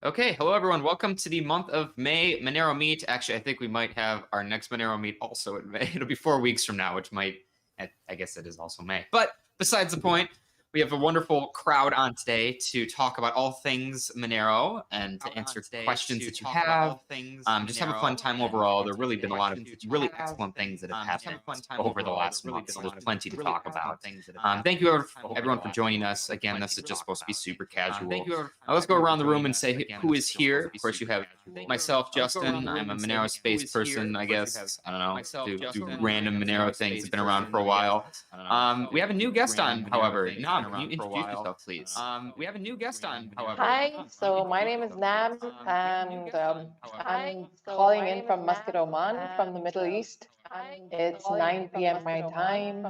Okay, hello everyone. Welcome to the month of May Monero Meet. Actually, I think we might have our next Monero Meet also in May. It'll be 4 weeks from now, which might, I guess it is also May. But besides the point, we have a wonderful crowd on today to talk about all things Monero and to answer questions that you have. Just have a fun time overall. There have really been a lot of really excellent things that have happened over the last month, so there's plenty to talk about. Thank you everyone for joining us. Again, this is just supposed to be super casual. Let's go around the room and say who is here. Of course, you have myself, Justin. I'm a Monero space person, I guess. I don't know, do random Monero things. It's been around for a while. We have a new guest on, however. Nam, can you introduce yourself, please? We have a new guest on, however. Hi, so my name is Nam, and I'm calling in from Muscat, Oman, from the Middle East. It's 9 p.m. my time,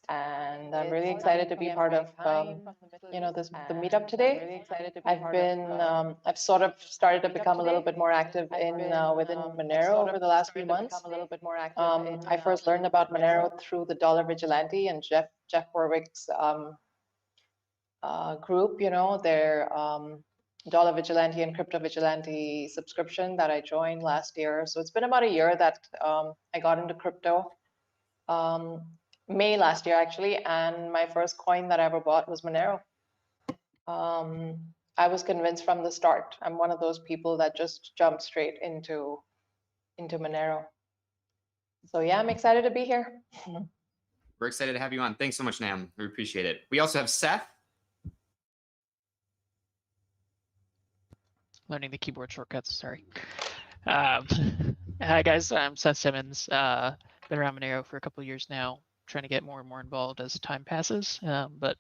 and I'm really excited to be part of, the meetup today. I've sort of started to become a little bit more active in within Monero over the last few months. I first learned about Monero through the Dollar Vigilante and Jeff Warwick's group, their Dollar Vigilante and Crypto Vigilante subscription that I joined last year. So it's been about a year that I got into crypto, May last year actually, and my first coin that I ever bought was Monero. I was convinced from the start. I'm one of those people that just jump straight into Monero. So yeah, I'm excited to be here. We're excited to have you on. Thanks so much, Nam. We appreciate it. We also have Seth. Learning the keyboard shortcuts, sorry. Hi guys, I'm Seth Simmons. Been around Monero for a couple of years now, trying to get more and more involved as time passes, but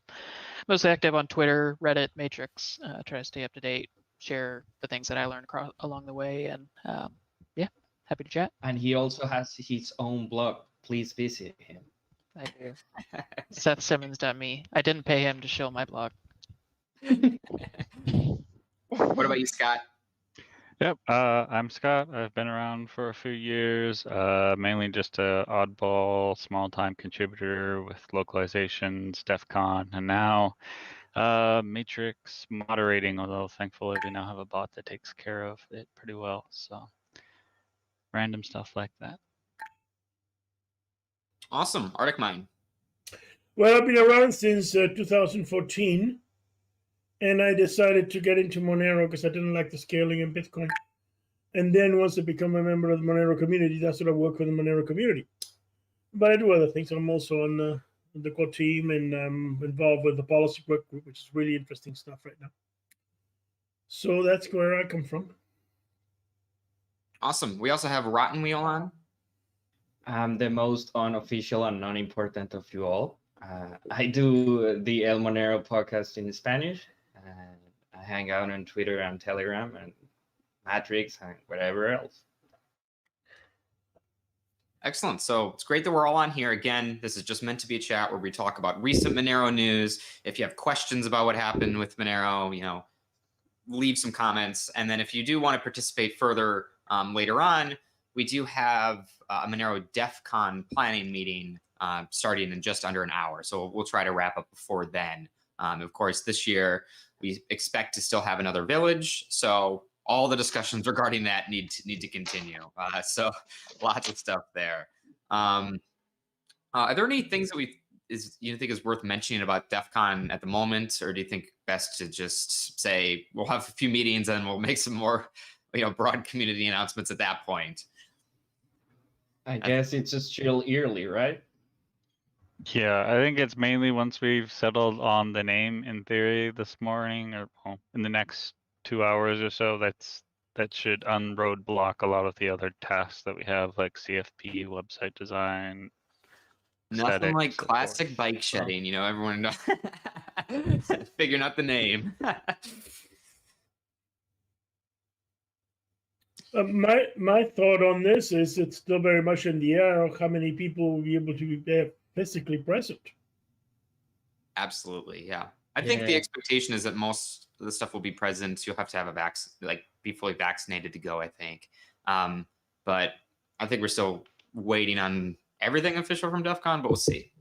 mostly active on Twitter, Reddit, Matrix, try to stay up to date, share the things that I learned along the way, and yeah, happy to chat. And he also has his own blog. Please visit him. I do. SethSimmons.me. I didn't pay him to show my blog. What about you, Scott? Yep, I'm Scott. I've been around for a few years, mainly just a oddball, small-time contributor with localizations, Defcon, and now Matrix moderating, although thankfully we now have a bot that takes care of it pretty well, so random stuff like that. Awesome. Arctic Mine. Well, I've been around since 2014. And I decided to get into Monero because I didn't like the scaling in Bitcoin. And then once I become a member of the Monero community, that's what I work with the Monero community. But I do other things. I'm also on the core team and I'm involved with the policy work group, which is really interesting stuff right now. So that's where I come from. Awesome. We also have Rotten Wheel on. I'm the most unofficial and non-important of you all. I do the El Monero podcast in Spanish. I hang out on Twitter and Telegram and Matrix and whatever else. Excellent. So it's great that we're all on here. Again, this is just meant to be a chat where we talk about recent Monero news. If you have questions about what happened with Monero, leave some comments. And then if you do want to participate further later on, we do have a Monero Defcon planning meeting starting in just under an hour. So we'll try to wrap up before then. Of course, this year, we expect to still have another village. So all the discussions regarding that need to continue. So lots of stuff there. Are there any things that you think is worth mentioning about DEFCON at the moment? Or do you think best to just say, we'll have a few meetings and we'll make some more broad community announcements at that point? I guess it's still early, right? Yeah, I think it's mainly once we've settled on the name in theory this morning or in the next 2 hours or so, that should unroadblock a lot of the other tasks that we have, like CFP, website design. Nothing like classic bike shedding, everyone figuring out the name. My thought on this is it's still very much in the air of how many people will be able to be there physically present. Absolutely, yeah. I think the expectation is that most of the stuff will be present. You'll have to have be fully vaccinated to go, I think. But I think we're still waiting on everything official from DEF CON, but we'll see.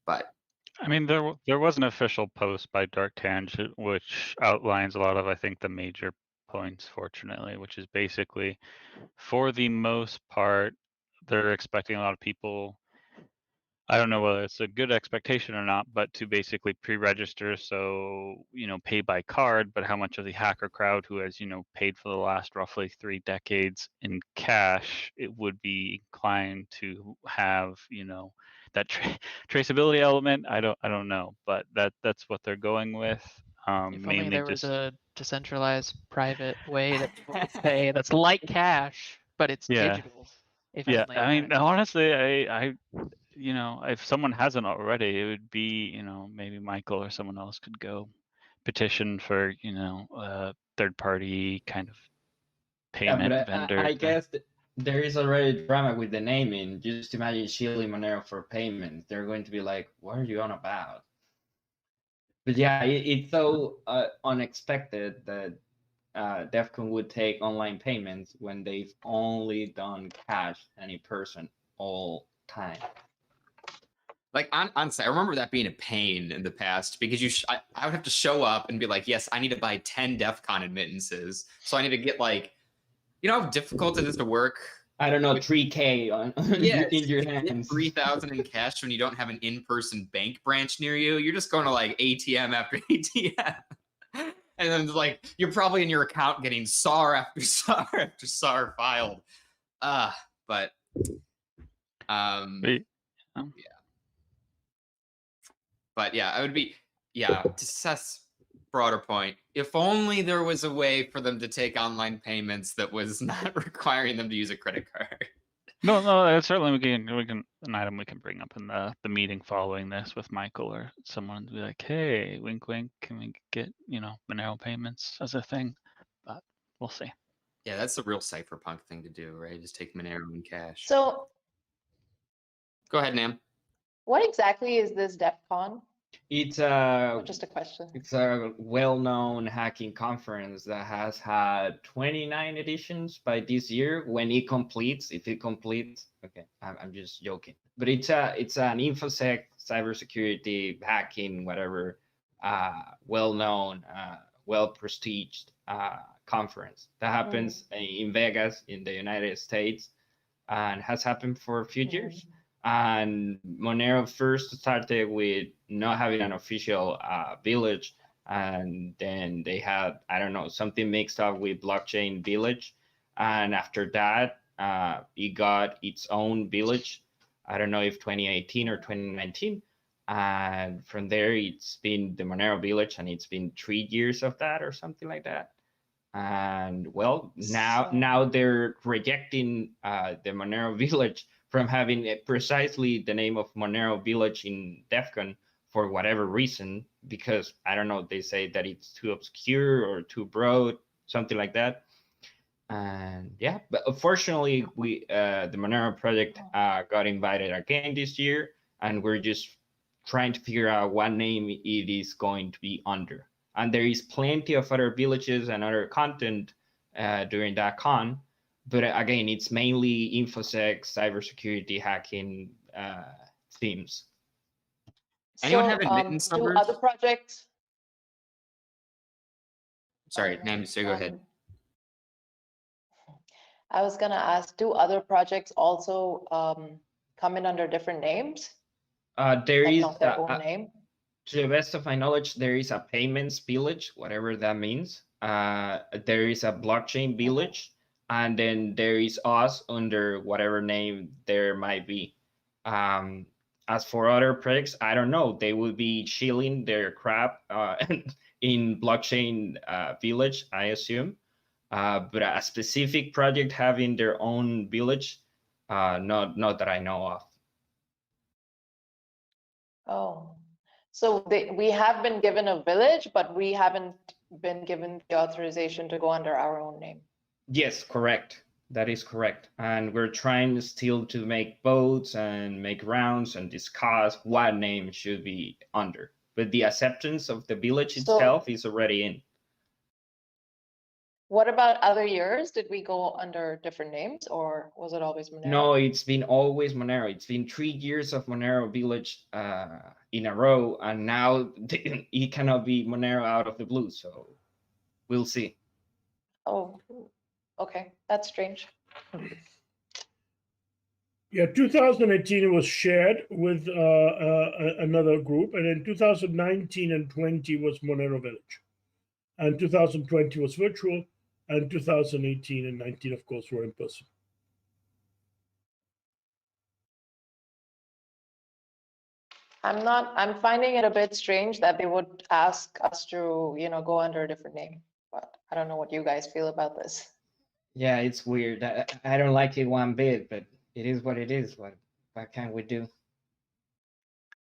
But I mean, there was an official post by Dark Tangent which outlines a lot of, I think, the major points, fortunately, which is basically, for the most part, they're expecting a lot of people. I don't know whether it's a good expectation or not, but to basically pre-register, so, pay by card, but how much of the hacker crowd who has, paid for the last roughly 3 decades in cash, it would be inclined to have, that traceability element. I don't know, but that's what they're going with. If only Mainly there was just, a decentralized private way that people could pay that's like cash, but it's Yeah. digital. If yeah. only, I mean, right? honestly, I if someone hasn't already, it would be, maybe Michael or someone else could go petition for, third party kind of Yeah, payment but vendor I thing. guess there is already drama with the naming. Just imagine shielding Monero for payments. They're going to be like, what are you on about? But yeah, it's so unexpected that Defcon would take online payments when they've only done cash and in person all time. Like honestly, I remember that being a pain in the past because I would have to show up and be like, yes, I need to buy 10 Defcon admittances. So I need to get like, how difficult it is to work. I don't know, With- 3K on Yes, in your get hands. 3,000 in cash when you don't have an in-person bank branch near you. You're just going to like ATM after ATM. And then like you're probably in your account getting SAR after SAR after SAR filed. But Wait, But yeah, it would be, to Seth's broader point, if only there was a way for them to take online payments that was not requiring them to use a credit card. no, that's certainly we can an item we can bring up in the meeting following this with Michael or someone to be like, hey, wink, wink, can we get, Monero payments as a thing? But we'll see. Yeah, that's the real cypherpunk thing to do, right? Just take Monero in cash. So Go ahead, Nam. what exactly is this Defcon? It's Just a question. It's a well-known hacking conference that has had 29 editions by this year. When it completes, if it completes, okay, I'm just joking. But it's an infosec, cybersecurity, hacking, whatever, well-known, well-prestiged conference that happens in Vegas in the United States and has happened for a few years. And Monero first started with not having an official village, and then they had, I don't know, something mixed up with Blockchain Village, and after that, it got its own village. I don't know if 2018 or 2019, and from there it's been the Monero Village, and it's been 3 years of that or something like that. And well, now they're rejecting the Monero Village from having precisely the name of Monero Village in Defcon for whatever reason, because I don't know, they say that it's too obscure or too broad, something like that. And yeah, but unfortunately, the Monero project got invited again this year, and we're just trying to figure out what name it is going to be under. And there is plenty of other villages and other content during that con. But again, it's mainly InfoSec, cybersecurity, hacking themes. Anyone have admittance do numbers? other projects? Sorry, Nam, so go ahead. I was gonna ask, do other projects also come in under different names? There Like is, not their own name? to the best of my knowledge, there is a payments village, whatever that means. There is a blockchain village, and then there is us under whatever name there might be. As for other projects, I don't know. They will be shilling their crap in blockchain village, I assume. But a specific project having their own village, not that I know of. Oh, so we have been given a village, but we haven't been given the authorization to go under our own name. Yes, correct. That is correct. And we're trying still to make votes and make rounds and discuss what name should be under. But the acceptance of the village itself is already in. What about other years? Did we go under different names, or was it always Monero? No, it's been always Monero. It's been 3 years of Monero Village in a row, and now it cannot be Monero out of the blue. So we'll see. Oh, okay, that's strange. Yeah, 2018 it was shared with another group, and then 2019 and 20 was Monero Village, and 2020 was virtual, and 2018 and 19, of course, were in person. I'm finding it a bit strange that they would ask us to, go under a different name, but I don't know what you guys feel about this. Yeah, it's weird. I don't like it one bit, but it is what it is. What can we do?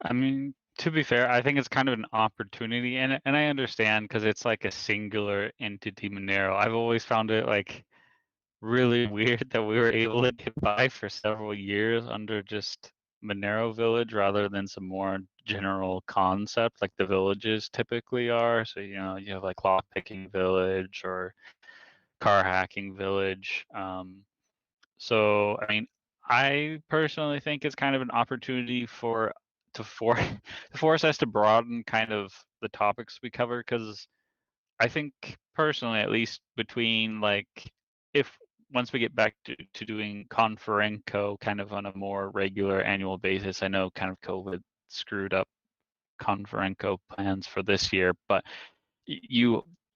I mean, to be fair, I think it's kind of an opportunity, and I understand because it's like a singular entity Monero. I've always found it like really weird that we were able to get by for several years under just Monero Village rather than some more general concept like the villages typically are. So you have like lock picking village or car hacking village. So I mean, I personally think it's kind of an opportunity to force us to broaden kind of the topics we cover, because I think personally, at least between like if once we get back to doing Conferenco kind of on a more regular annual basis, I know kind of COVID screwed up Conferenco plans for this year, but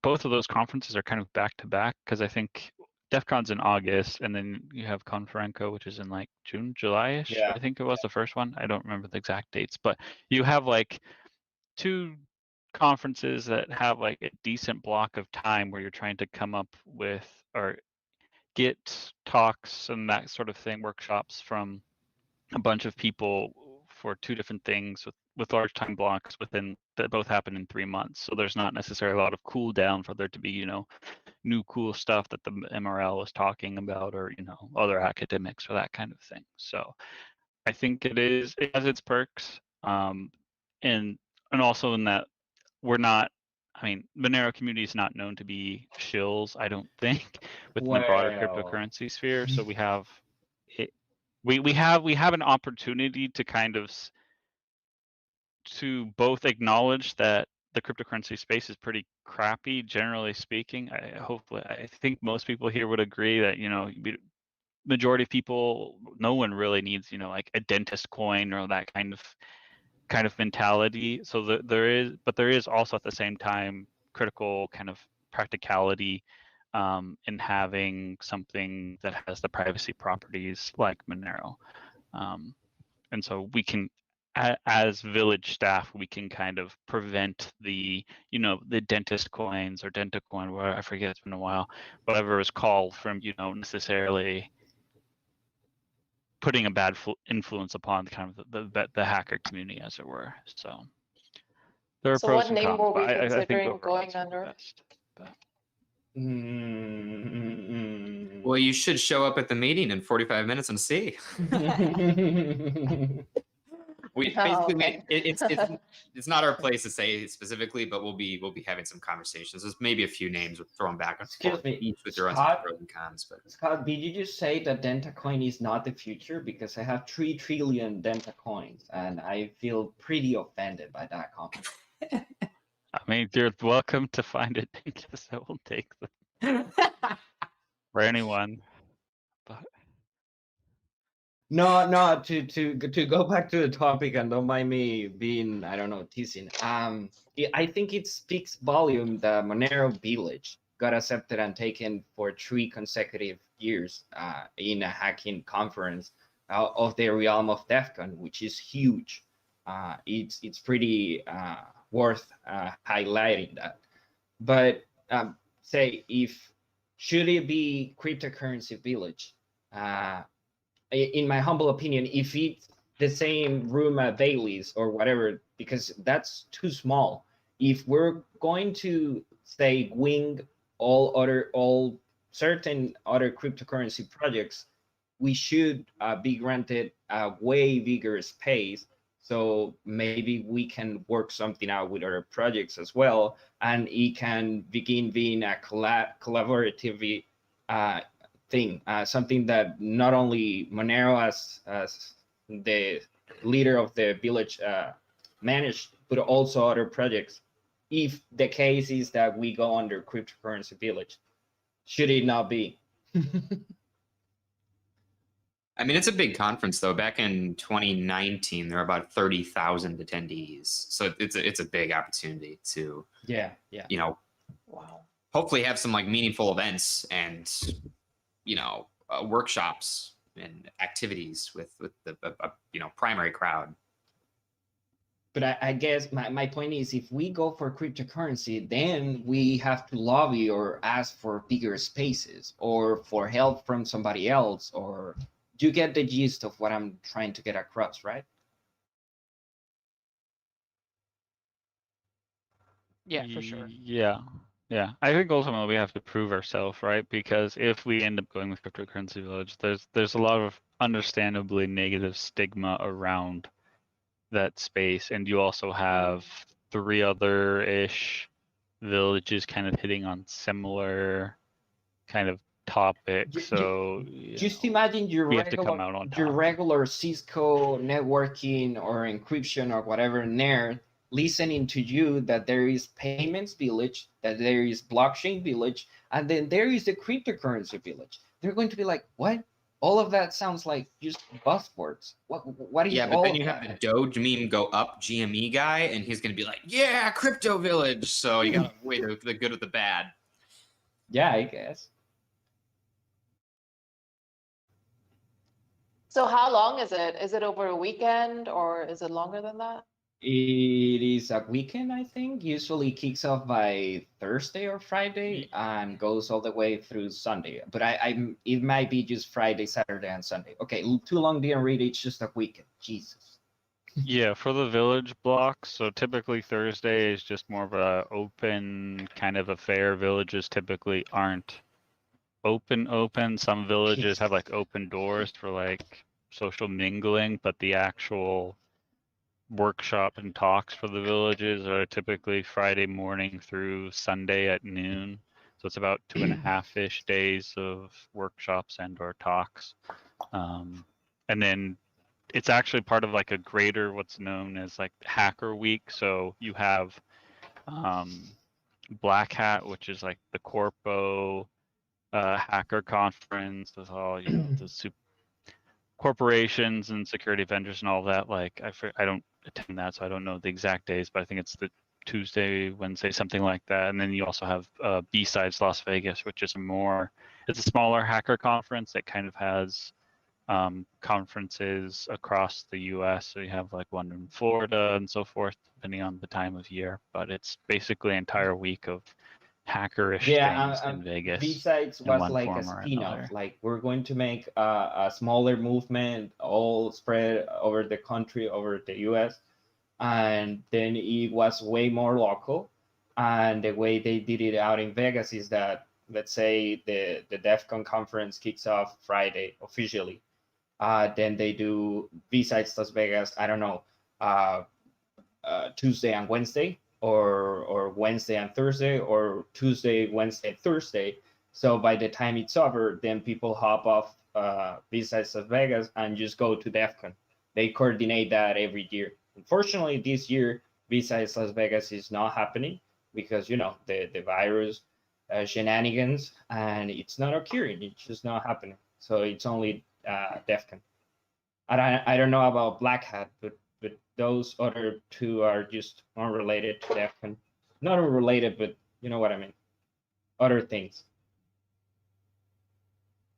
both of those conferences are kind of back to back, because I think Defcon's in August, and then you have Conferenco, which is in like June, July-ish. Yeah. I think it was the first one. I don't remember the exact dates, but you have like two conferences that have like a decent block of time where you're trying to come up with or get talks and that sort of thing, workshops from a bunch of people for two different things with large time blocks that both happen in 3 months. So there's not necessarily a lot of cool down for there to be, new cool stuff that the MRL is talking about, or, other academics or that kind of thing. So I think it has its perks. And also in that Monero community is not known to be shills, I don't think, within the broader cryptocurrency sphere. So we have an opportunity to kind of to both acknowledge that the cryptocurrency space is pretty crappy, generally speaking. I think most people here would agree that majority of people, no one really needs like a dentist coin or that kind of mentality. So there is also at the same time critical kind of practicality in having something that has the privacy properties like Monero. And so we can, as village staff, we can kind of prevent the dentist coins or DentaCoin, whatever, I forget, it's been a while, whatever is called, from necessarily putting a bad influence upon kind of the hacker community, as it were. So there are So pros what and name cons, were we but I think considering overall going it's for the under? best. But Well, you should show up at the meeting in 45 minutes and see. We Oh, basically okay. it's not our place to say specifically, but we'll be having some conversations. There's maybe a few names thrown back and Excuse forth, me, each with their own Scott? pros and cons. But Scott, did you just say that DentaCoin is not the future? Because I have 3 trillion DentaCoins, and I feel pretty offended by that comment. I mean, you're welcome to find it, because I will take them for anyone. But No, to go back to the topic, and don't mind me being, I don't know, teasing. I think it speaks volume that Monero Village got accepted and taken for 3 consecutive years in a hacking conference of the realm of Defcon, which is huge. It's pretty worth highlighting that. But say, should it be cryptocurrency village? In my humble opinion, if it's the same room at Bailey's or whatever, because that's too small. If we're going to say wing all certain other cryptocurrency projects, we should be granted a way bigger space So maybe we can work something out with other projects as well, and it can begin being a collaborative thing, something that not only Monero as the leader of the village managed, but also other projects. If the case is that we go under cryptocurrency village, should it not be? I mean, it's a big conference though. Back in 2019, there were about 30,000 attendees, so it's a big opportunity to Yeah. Wow. hopefully have some like meaningful events and workshops and activities with the primary crowd. But I guess my point is, if we go for cryptocurrency, then we have to lobby or ask for bigger spaces or for help from somebody else, or you get the gist of what I'm trying to get across, right? Yeah, for sure. Yeah. I think ultimately we have to prove ourselves, right? Because if we end up going with cryptocurrency village, there's a lot of understandably negative stigma around that space, and you also have 3 other-ish villages kind of hitting on similar kind of topics. So just imagine we have to come out on your top. regular Cisco networking or encryption or whatever nerd listening to you that there is payments village, that there is blockchain village, and then there is the cryptocurrency village. They're going to be like, what? All of that sounds like just buzzwords. What is Yeah, but all then of you that? have the Doge meme go up, GME guy, and he's gonna be like, "Yeah, crypto village." So you gotta weigh the good with the bad. Yeah, I guess. So how long is it? Is it over a weekend or is it longer than that? It is a weekend, I think. Usually kicks off by Thursday or Friday and goes all the way through Sunday. But it might be just Friday, Saturday, and Sunday. Okay, too long didn't read it. It's just a weekend. Jesus. Yeah, for the village blocks, so typically Thursday is just more of a open kind of affair. Villages typically aren't open. Some villages have like open doors for like social mingling, but the actual workshop and talks for the villages are typically Friday morning through Sunday at noon. So it's about 2.5-ish days of workshops and or talks. And then it's actually part of like a greater what's known as like Hacker Week. So you have Black Hat, which is like the corpo hacker conference with all the corporations and security vendors and all that. Like I don't attend that, so I don't know the exact days, but I think it's the Tuesday, Wednesday, something like that. And then you also have B-Sides Las Vegas, which is it's a smaller hacker conference that kind of has conferences across the US. So you have like one in Florida and so forth, depending on the time of year. But it's basically an entire week of hackerish things in Vegas. B-Sides in was one like a form or spin-off. another. Like, we're going to make a smaller movement all spread over the country, over the US. And then it was way more local. And the way they did it out in Vegas is that, let's say the Defcon conference kicks off Friday officially. Then they do B-Sides Las Vegas, I don't know, Tuesday and Wednesday, or Wednesday and Thursday, or Tuesday, Wednesday, Thursday. So by the time it's over, then people hop off B-Sides Las Vegas and just go to Defcon. They coordinate that every year. Unfortunately, this year, B-Sides Las Vegas is not happening because, the virus shenanigans, and it's not occurring. It's just not happening. So it's only Defcon. I don't know about Black Hat, but those other two are just unrelated to Defcon. Not unrelated, but you know what I mean. Other things.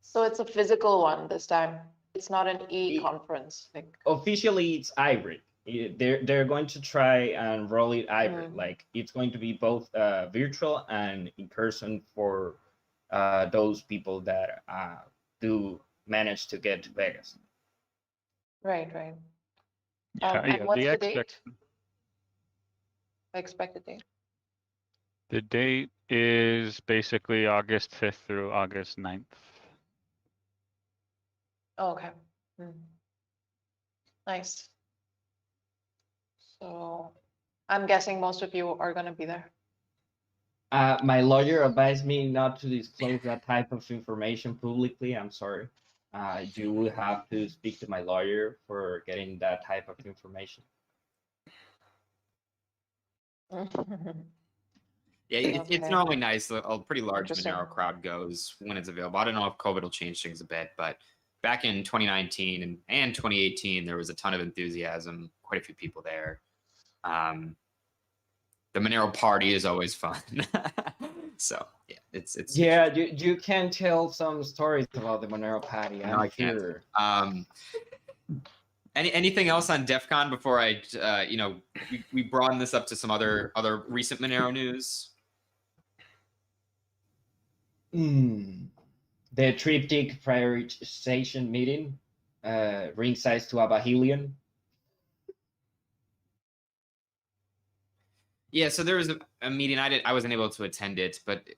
So it's a physical one this time. It's not an e-conference. Officially, it's hybrid. They're going to try and roll it hybrid. Like, it's going to be both virtual and in person for those people that do manage to get to Vegas. Right. Yeah, And what's the date? expected Expected date. The date is basically August 5th through August 9th. Oh, okay. Nice. So I'm guessing most of you are going to be there. My lawyer advised me not to disclose that type of information publicly. I'm sorry. You will have to speak to my lawyer for getting that type of information. Yeah, it's Okay. normally nice. A pretty large Interesting. Monero crowd goes when it's available. I don't know if COVID will change things a bit, but back in 2019 and 2018, there was a ton of enthusiasm, quite a few people there. The Monero party is always fun. So yeah, it's Yeah, you can tell some stories about the Monero party. No, I can't. Sure. Anything else on Defcon before I, we broaden this up to some other recent Monero news? The Triptych prioritization meeting, ring size to $1 Yeah, so there was a meeting. I wasn't able to attend it, but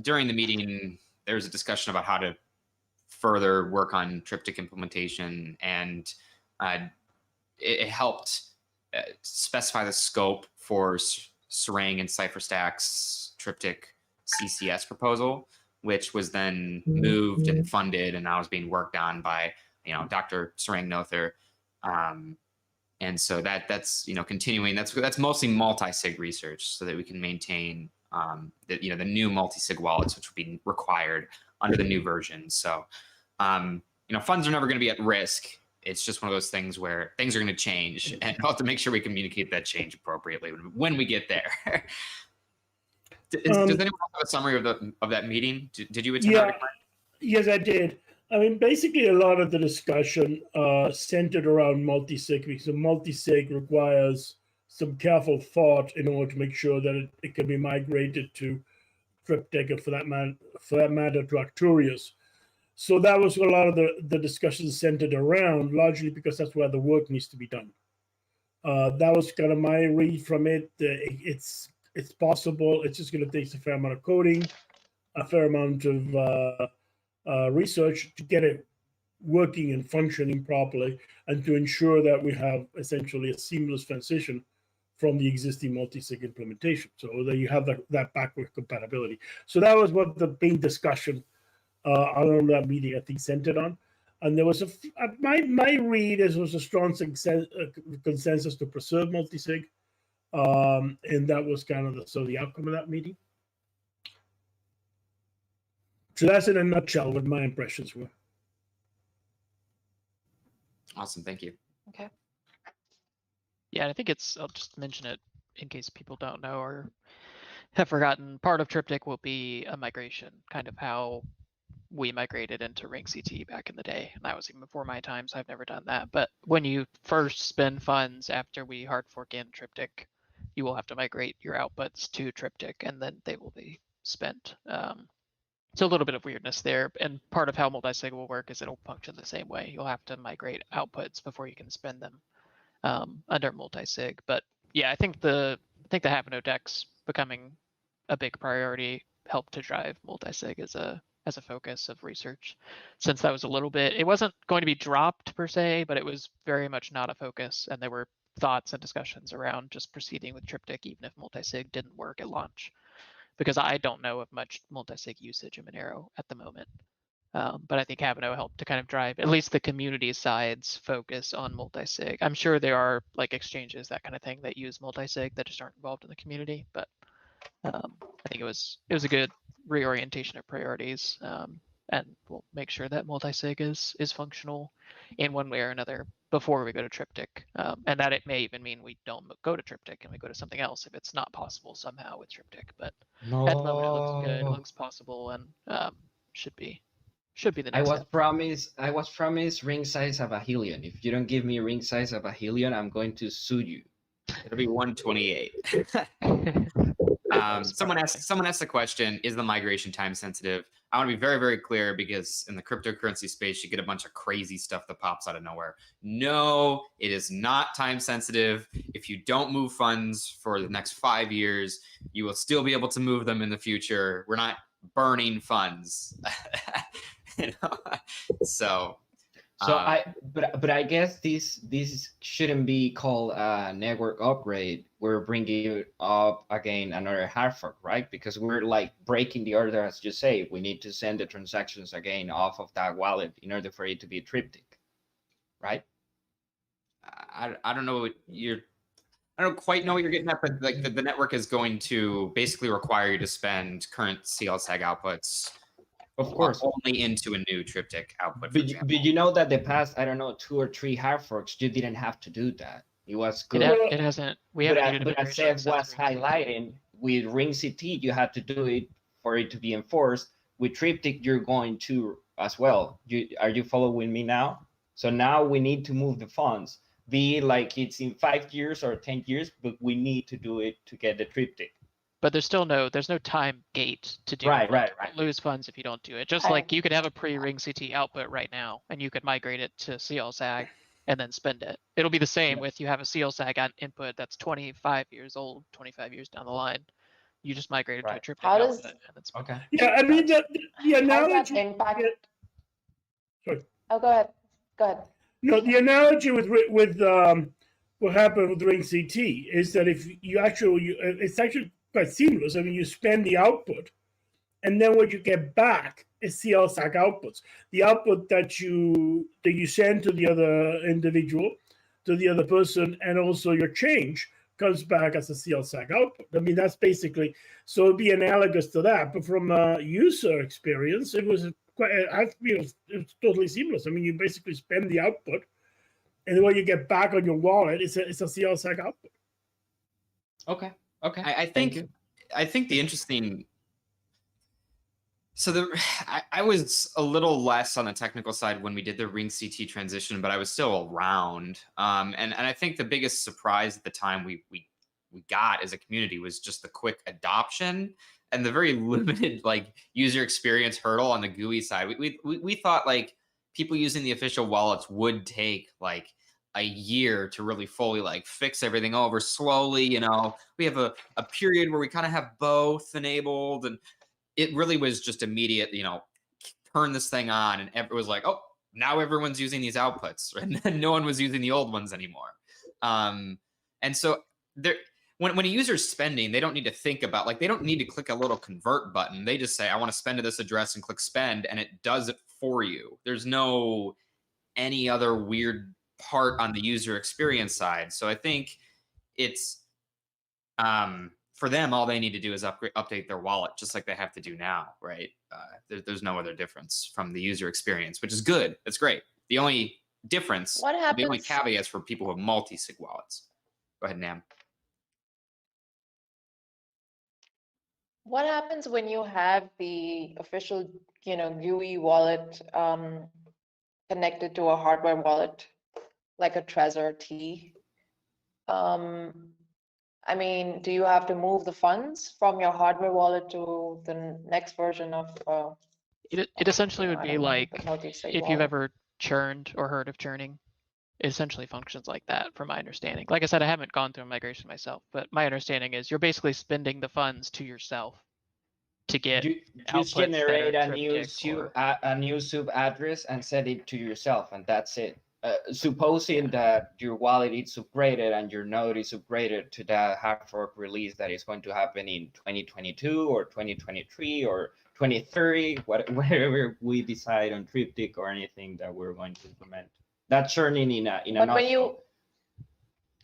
during the meeting there was a discussion about how to further work on Triptych implementation, and it helped specify the scope for Serang and CipherStack's Triptych CCS proposal, which was then moved and funded, and now is being worked on by Dr. Serang Noether. And so that's continuing. That's mostly multi-sig research, so that we can maintain the new multi-sig wallets, which will be required under the new version. So funds are never going to be at risk. It's just one of those things where things are going to change, and we'll have to make sure we communicate that change appropriately when we get there. Does anyone have a summary of that meeting? Did you attend? Yeah, yes, I did. I mean, basically, a lot of the discussion centered around multi-sig, because a multi-sig requires some careful thought in order to make sure that it can be migrated to Triptych, and for that matter, to Arcturus. So that was a lot of the discussion centered around, largely because that's where the work needs to be done. That was kind of my read from it. It's possible. It's just going to take a fair amount of coding, a fair amount of research to get it working and functioning properly, and to ensure that we have essentially a seamless transition from the existing multi-sig implementation, so that you have that backward compatibility. So that was what the main discussion on that meeting, I think, centered on. And there was my read is was a strong consensus to preserve multi-sig, and that was kind of the outcome of that meeting. So that's in a nutshell what my impressions were. Awesome, thank you. Okay. Yeah, I think I'll just mention it in case people don't know or have forgotten. Part of Triptych will be a migration, kind of how we migrated into Ring CT back in the day. And that was even before my time, so I've never done that. But when you first spend funds after we hard fork in Triptych, you will have to migrate your outputs to Triptych, and then they will be spent. So a little bit of weirdness there. And part of how multi-sig will work is it'll function the same way. You'll have to migrate outputs before you can spend them under multi-sig. But yeah, I think the Havano decks becoming a big priority helped to drive multi-sig as a focus of research, since that was a little bit, it wasn't going to be dropped per se, but it was very much not a focus. And there were thoughts and discussions around just proceeding with Triptych, even if multi-sig didn't work at launch, because I don't know of much multi-sig usage in Monero at the moment. But I think Havano helped to kind of drive at least the community side's focus on multi-sig. I'm sure there are like exchanges, that kind of thing, that use multi-sig that just aren't involved in the community. But I think it was a good reorientation of priorities, and we'll make sure that multi-sig is functional in one way or another before we go to Triptych, and that it may even mean we don't go to Triptych and we go to something else if it's not possible somehow with Triptych. But at the moment it looks good, it looks possible, and should be the next step. I was promised ring size of $1 If you don't give me ring size of $1 I'm going to sue you. It'll be 128. Someone asked the question, is the migration time sensitive? I want to be very, very clear, because in the cryptocurrency space, you get a bunch of crazy stuff that pops out of nowhere. No, it is not time sensitive. If you don't move funds for the next 5 years, you will still be able to move them in the future. We're not burning funds. So So but I guess this shouldn't be called a network upgrade. We're bringing it up again another hard fork, right? Because we're like breaking the order, as you say. We need to send the transactions again off of that wallet in order for it to be Triptych, right? I don't know what I don't quite know what you're getting at, but like the network is going to basically require you to spend current CLSAG outputs. Of course. Only into a new Triptych output. But you know that the past, I don't know, 2 or 3 hard forks, you didn't have to do that. It was good. It hasn't. We haven't needed But as Seth was highlighting, with Ring CT, you had to do it for it to be enforced. With Triptych, you're going to as well. Are you following me now? So now we need to move the funds. Be it like it's in 5 years or 10 years, but we need to do it to get the Triptych. But there's no time gate to do Right, it. right, You right. lose funds if you don't do it. Just like you could have a pre-Ring CT output right now, and you could migrate it to CLSAG and then spend it. It'll be the same with you have a CLSAG input that's 25 years old, 25 years down the line. You just migrate it to a Right. Triptych How does- output and then spend Okay. Yeah, I mean, the How does that analogy. impact? Sorry. Oh, go ahead. Go ahead. No, the analogy with what happened with Ring CT is that if you actually, it's actually quite seamless. I mean, you spend the output, and then what you get back is CLSAG outputs. The output that you send to the other individual, to the other person, and also your change comes back as a CLSAG output. I mean, that's basically, so it'd be analogous to that. But from a user experience, it was it's totally seamless. I mean, you basically spend the output, and what you get back on your wallet is a CLSAG output. Okay. Okay. I Thank think you. the interesting. So I was a little less on the technical side when we did the Ring CT transition, but I was still around. And I think the biggest surprise at the time we got as a community was just the quick adoption and the very limited like user experience hurdle on the GUI side. We thought like people using the official wallets would take like a year to really fully like fix everything over slowly. You know, we have a period where we kind of have both enabled, and it really was just immediate, you know, turn this thing on, and it was like, oh, now everyone's using these outputs, and then no one was using the old ones anymore. And so there, when a user's spending, they don't need to think about, like, they don't need to click a little convert button. They just say, I want to spend to this address and click spend, and it does it for you. There's no any other weird part on the user experience side. So I think it's, for them, all they need to do is update their wallet, just like they have to do now, right? There's no other difference from the user experience, which is good. It's great. The only difference, What happens? the only caveat is for people who have multi-sig wallets. Go ahead, Nam. What happens when you have the official, GUI wallet connected to a hardware wallet, like a Trezor T? I mean, do you have to move the funds from your hardware wallet to the next version of? It essentially would I be don't know, like the multi-sig if you've wallet? ever churned or heard of churning. It essentially functions like that, from my understanding. Like I said, I haven't gone through a migration myself, but my understanding is you're basically spending the funds to yourself to get You just outputs that generate are a new Triptych a new sub address and set it to yourself, and that's it. Supposing that your wallet is upgraded and your node is upgraded to that hard fork release that is going to happen in 2022 or 2023 or 2030, whatever we decide on Triptych or anything that we're going to implement. That's churning in a But nutshell.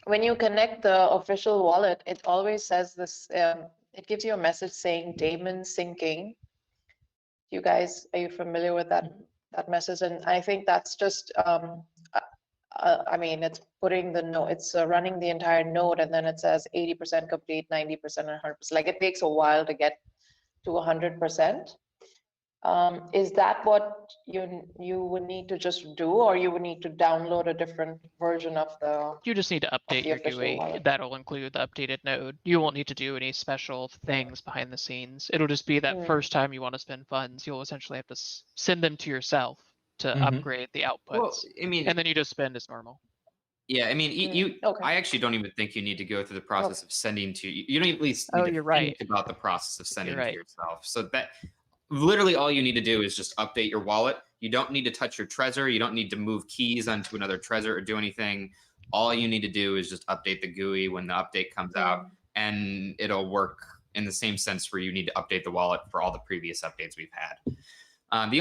when you connect the official wallet, it always says this, it gives you a message saying daemon syncing. Are you familiar with that message? And I think that's just, I mean, it's putting the node, it's running the entire node, and then it says 80% complete, 90%, 100%. Like, it takes a while to get to 100%. Is that what you would need to just do, or you would need to download a different version of the? You just need to update the your official GUI. wallet. That'll include the updated node. You won't need to do any special things behind the scenes. It'll just be that first time you want to spend funds, you'll essentially have to send them to yourself to upgrade the outputs. Well, I mean, and then you just spend as normal. yeah, I mean, Okay. I actually don't even think you need to go through the process of sending to you. You don't at least need Oh, to you're right. think about the process of sending You're to right. yourself. So that literally all you need to do is just update your wallet. You don't need to touch your Trezor. You don't need to move keys onto another Trezor or do anything. All you need to do is just update the GUI when the update comes out, and it'll work in the same sense where you need to update the wallet for all the previous updates we've had. The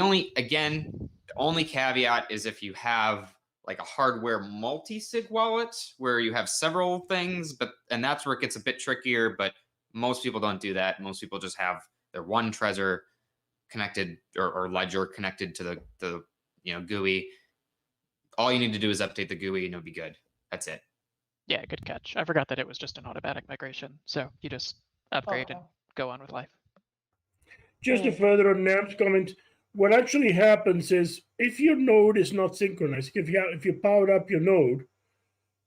only caveat is if you have like a hardware multi-sig wallet where you have several things, and that's where it gets a bit trickier, but most people don't do that. Most people just have their one Trezor connected or ledger connected to the GUI. All you need to do is update the GUI and it'll be good. That's it. Yeah, good catch. I forgot that it was just an automatic migration. So you just upgrade and go on with life. Just to further on Nam's comment, what actually happens is if your node is not synchronized, if you powered up your node,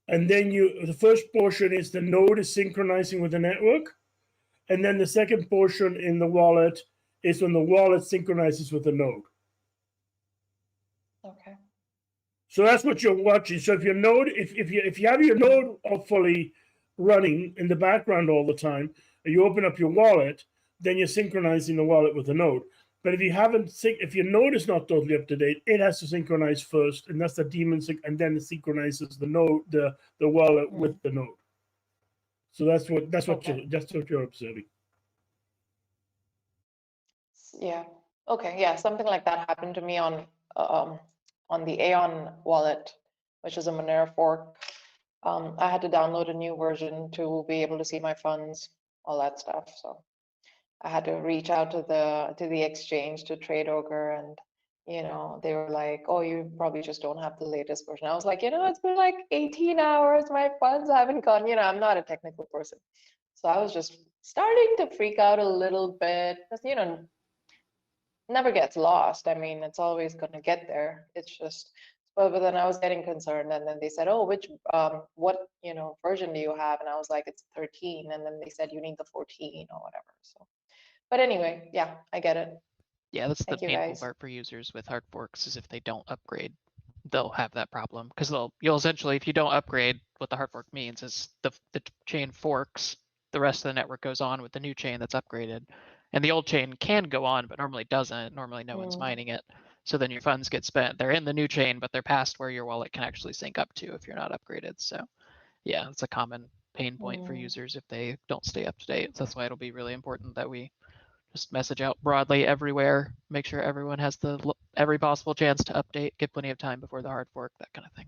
and then the first portion is the node is synchronizing with the network, and then the second portion in the wallet is when the wallet synchronizes with the node. Okay. So that's what you're watching. So if your node, if you have your node fully running in the background all the time, and you open up your wallet, then you're synchronizing the wallet with the node. But if your node is not totally up to date, it has to synchronize first, and that's the daemon and then it synchronizes the node, the wallet with the node. So that's what you're observing. Yeah. Okay. Yeah. Something like that happened to me on the Aeon wallet, which is a Monero fork. I had to download a new version to be able to see my funds, all that stuff. So I had to reach out to the exchange, to TradeOgre, and they were like, "Oh, you probably just don't have the latest version." I was like, it's been like 18 hours. My funds haven't gone. I'm not a technical person, so I was just starting to freak out a little bit because never gets lost. I mean, it's always going to get there. It's just, but then I was getting concerned, and then they said, "Oh, what version do you have?" And I was like, "It's 13." And then they said, "You need the 14 or whatever." So, but anyway, yeah, I get it. Yeah, that's the Thank you, painful guys. part for users with hard forks is if they don't upgrade, they'll have that problem because you'll essentially, if you don't upgrade, what the hard fork means is the chain forks, the rest of the network goes on with the new chain that's upgraded, and the old chain can go on, but normally doesn't. Normally, no one's mining it, so then your funds get spent. They're in the new chain, but they're past where your wallet can actually sync up to if you're not upgraded. So, yeah, it's a common pain point for users if they don't stay up to date. So that's why it'll be really important that we just message out broadly everywhere, make sure everyone has every possible chance to update, give plenty of time before the hard fork, that kind of thing.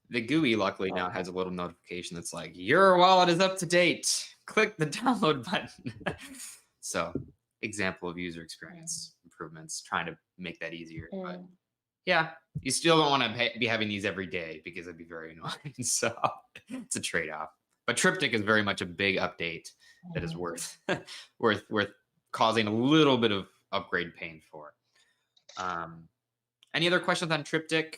The GUI luckily now has a little notification that's like, your wallet is up to date. Click the download button. So, example of user experience improvements, trying to make that easier. But yeah, you still don't want to be having these every day because it'd be very annoying. So it's a trade-off. But Triptych is very much a big update that is worth causing a little bit of upgrade pain for. Any other questions on Triptych?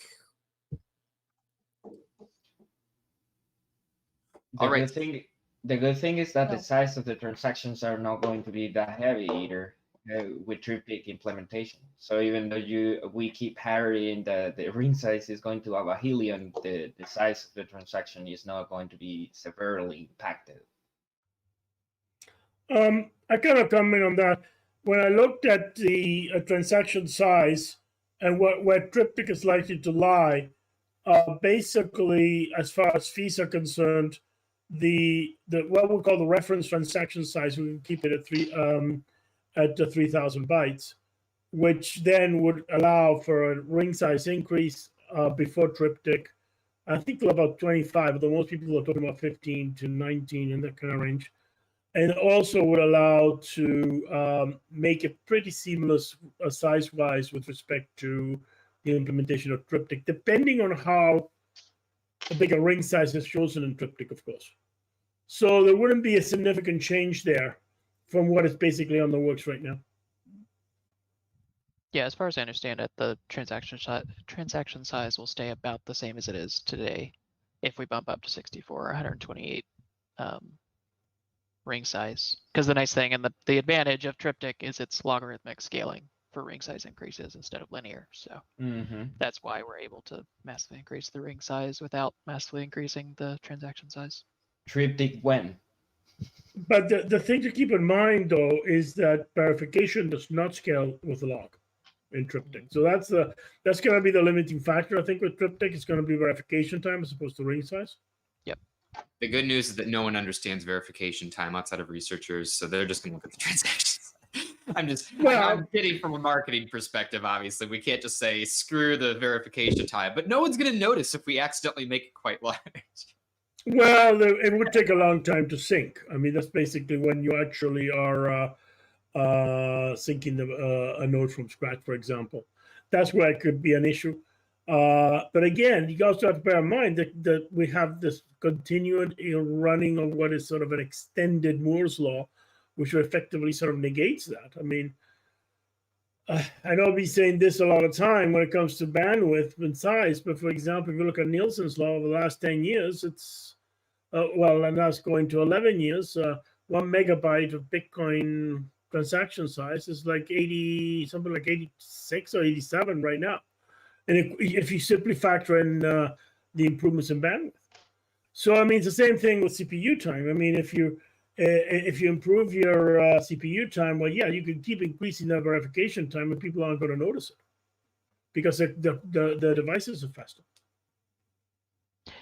The good thing is that the size of the transactions are not going to be that heavy either with Triptych implementation. So even though we keep harrying the ring size is going to have a hillion, the size of the transaction is not going to be severely impacted. I kind of comment on that. When I looked at the transaction size and where Triptych is likely to lie, basically, as far as fees are concerned, the what we call the reference transaction size, we can keep it at 3,000 bytes, which then would allow for a ring size increase before Triptych. I think about 25, although most people are talking about 15 to 19 in that kind of range. And also would allow to make it pretty seamless size-wise with respect to the implementation of Triptych, depending on how big a ring size is chosen in Triptych, of course. So there wouldn't be a significant change there from what is basically on the works right now. Yeah, as far as I understand it, the transaction size will stay about the same as it is today if we bump up to 64 or 128 ring size. Because the nice thing and the advantage of Triptych is it's logarithmic scaling for ring size increases instead of linear. So that's why we're able to massively increase the ring size without massively increasing the transaction size. Triptych when? But the thing to keep in mind, though, is that verification does not scale with log in Triptych. So that's going to be the limiting factor, I think, with Triptych. It's going to be verification time as opposed to ring size. The good news is that no one understands verification time outside of researchers, so they're just going to look at the transactions. I'm kidding from a marketing perspective, obviously. We can't just say, screw the verification time, but no one's going to notice if we accidentally make it quite large. Well, it would take a long time to sync. I mean, that's basically when you actually are syncing a node from scratch, for example. That's where it could be an issue. But again, you also have to bear in mind that we have this continued running of what is sort of an extended Moore's law, which effectively sort of negates that. I mean, I know I'll be saying this a lot of time when it comes to bandwidth and size, but for example, if you look at Nielsen's law over the last 10 years, it's, and that's going to 11 years, 1 megabyte of Bitcoin transaction size is like something like 86 or 87 right now. And if you simply factor in the improvements in bandwidth. So, I mean, it's the same thing with CPU time. I mean, if you improve your CPU time, well, yeah, you can keep increasing that verification time and people aren't going to notice it because the devices are faster.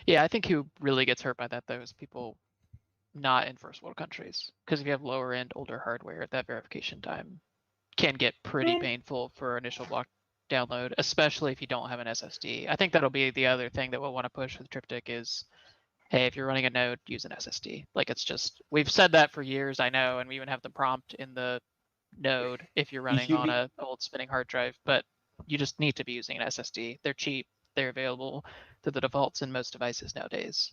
Yeah, I think who really gets hurt by that, though, is people not in first world countries. Because if you have lower end, older hardware, that verification time can get pretty painful for initial block download, especially if you don't have an SSD. I think that'll be the other thing that we'll want to push with Triptych is, hey, if you're running a node, use an SSD. Like, it's just, we've said that for years, I know, and we even have the prompt in the node if you're running on a old spinning hard drive, but you just need to be using an SSD. They're cheap, they're available to the defaults in most devices nowadays.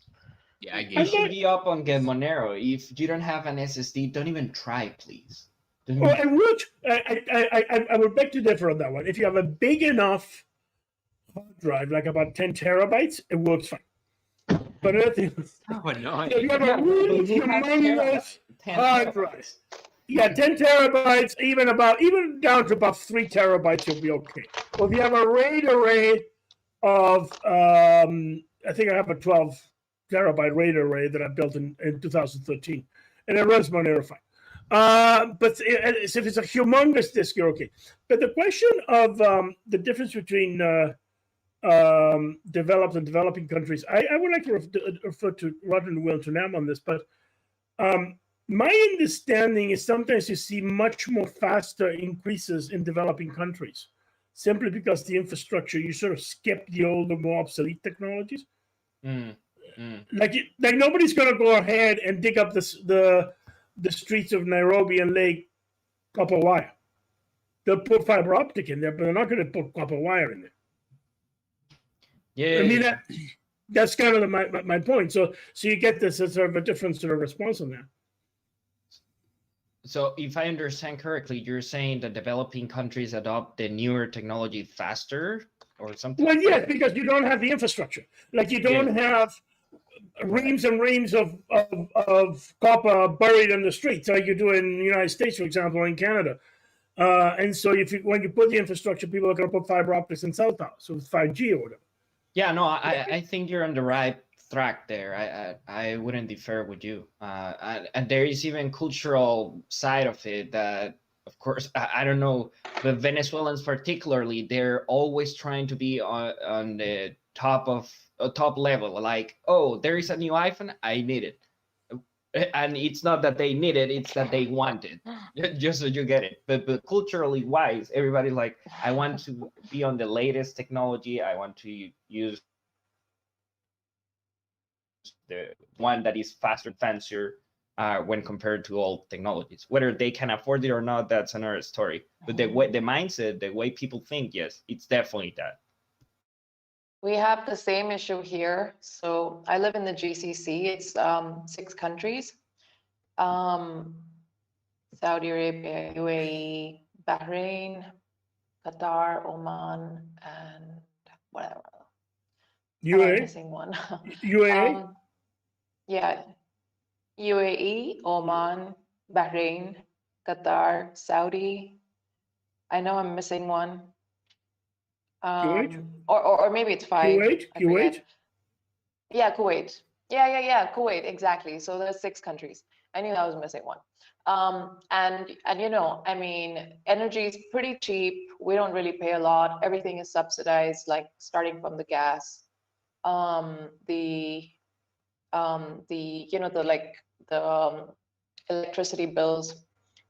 Yeah, I You get should be up on Get Monero. If you don't have an SSD, don't even try, please. Well, I would beg to differ on that one. If you have a big enough hard drive, like about 10 terabytes, it works fine. But so annoying. if you have a really humongous hard drive, yeah, 10 terabytes, even down to about 3 terabytes, you'll be okay. Well, if you have a RAID array of, I think I have a 12 terabyte RAID array that I built in 2013, and it runs Monero fine. But if it's a humongous disk, you're okay. But the question of the difference between developed and developing countries, I would like to refer to Roger and Will to Nam on this, but my understanding is sometimes you see much more faster increases in developing countries, simply because the infrastructure, you sort of skip the older, more obsolete technologies. Like nobody's going to go ahead and dig up the streets of Nairobi and lay copper wire. They'll put fiber optic in there, but they're not going to put copper wire in there. Yeah, I mean, that's kind of my point. So you get this as sort of a different sort of response on that. So if I understand correctly, you're saying that developing countries adopt the newer technology faster or something? Well, yes, because you don't have the infrastructure. Like you don't have reams and reams of copper buried in the streets like you do in the United States, for example, or in Canada. And so when you put the infrastructure, people are going to put fiber optics in cell towers, so 5G or whatever. Yeah, no, I think you're on the right track there. I wouldn't differ with you. And there is even cultural side of it that, of course, I don't know, but Venezuelans particularly, they're always trying to be on the top level. Like, oh, there is a new iPhone, I need it. And it's not that they need it, it's that they want it, just so you get it. But culturally wise, everybody's like, I want to be on the latest technology. I want to use the one that is faster, fancier when compared to old technologies. Whether they can afford it or not, that's another story. But the mindset, the way people think, yes, it's definitely that. We have the same issue here. So I live in the GCC. It's 6 countries. Saudi Arabia, UAE, Bahrain, Qatar, Oman, and whatever. I'm missing one. UAE? Yeah. UAE, Oman, Bahrain, Qatar, Saudi. I know I'm missing one. Kuwait? Or maybe it's 5. Kuwait? Yeah, Kuwait. Yeah, Kuwait, exactly. So there's 6 countries. I knew I was missing one. And you know, I mean, energy is pretty cheap. We don't really pay a lot. Everything is subsidized, like starting from the gas. The you know, the electricity bills,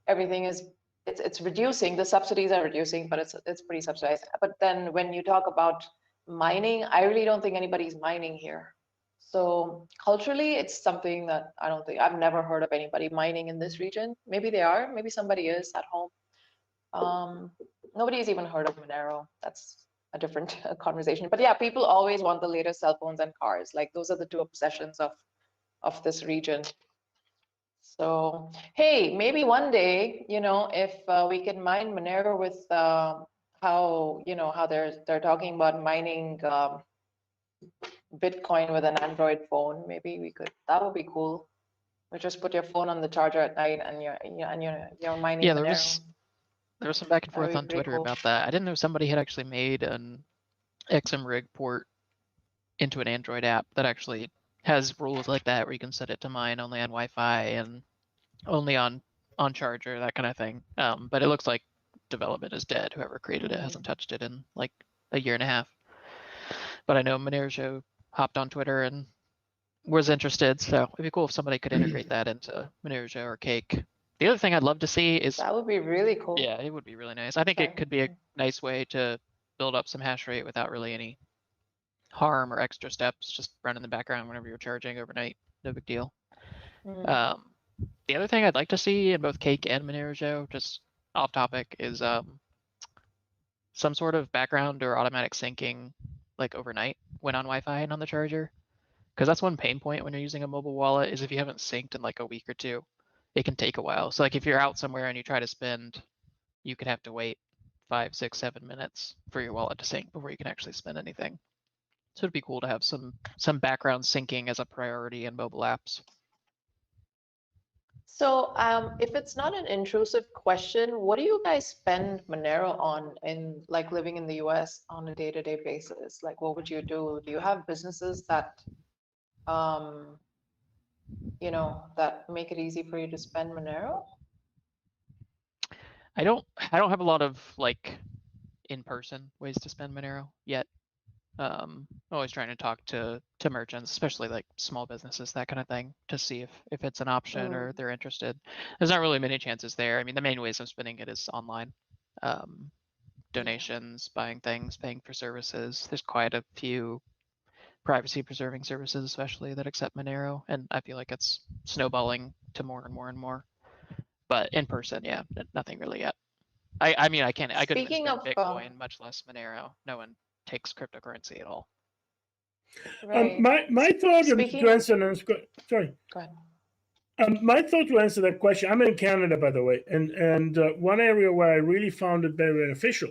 everything is, it's reducing. The subsidies are reducing, but it's pretty subsidized. But then when you talk about mining, I really don't think anybody's mining here. So culturally, it's something that I don't think, I've never heard of anybody mining in this region. Maybe they are, maybe somebody is at home. Nobody's even heard of Monero. That's a different conversation. But yeah, people always want the latest cell phones and cars. Like those are the two obsessions of this region. So, hey, maybe one day, you know, if we can mine Monero with how, you know, how they're talking about mining Bitcoin with an Android phone, maybe we could, that would be cool. Or just put your phone on the charger at night and you're mining Yeah, Monero. there was some back and That would forth be on pretty Twitter cool. about that. I didn't know somebody had actually made an XMRig port into an Android app that actually has rules like that, where you can set it to mine only on Wi-Fi and only on charger, that kind of thing. But it looks like development is dead. Whoever created it hasn't touched it in like a year and a half. But I know Monero hopped on Twitter and was interested, so it'd be cool if somebody could integrate that into Monero or Cake. The other thing I'd love to see is, That would be really cool. yeah, it would be really nice. I think Sorry. it could be a nice way to build up some hash rate without really any harm or extra steps. Just run in the background whenever you're charging overnight. No big deal. Mhm. The other thing I'd like to see in both Cake and Monero, just off topic, is some sort of background or automatic syncing like overnight when on Wi-Fi and on the charger. Because that's one pain point when you're using a mobile wallet, is if you haven't synced in like a week or two, it can take a while. So like if you're out somewhere and you try to spend, you could have to wait 5, 6, 7 minutes for your wallet to sync before you can actually spend anything. So it'd be cool to have some background syncing as a priority in mobile apps. So if it's not an intrusive question, what do you guys spend Monero on in like living in the US on a day-to-day basis? Like what would you do? Do you have businesses that you know, that make it easy for you to spend Monero? I don't have a lot of like in-person ways to spend Monero yet. Always trying to talk to merchants, especially like small businesses, that kind of thing, to see if it's an option or they're interested. There's not really many chances there. I mean, the main ways I'm spending it is online. Donations, buying things, paying for services. There's quite a few privacy preserving services, especially, that accept Monero, and I feel like it's snowballing to more and more and more. But in person, yeah, nothing really yet. I mean, I couldn't even Speaking spend of, Bitcoin, much less Monero. No one takes cryptocurrency at all. right. My thought Speaking to of- answer, sorry. Go ahead. My thought to answer that question, I'm in Canada, by the way, and one area where I really found it very beneficial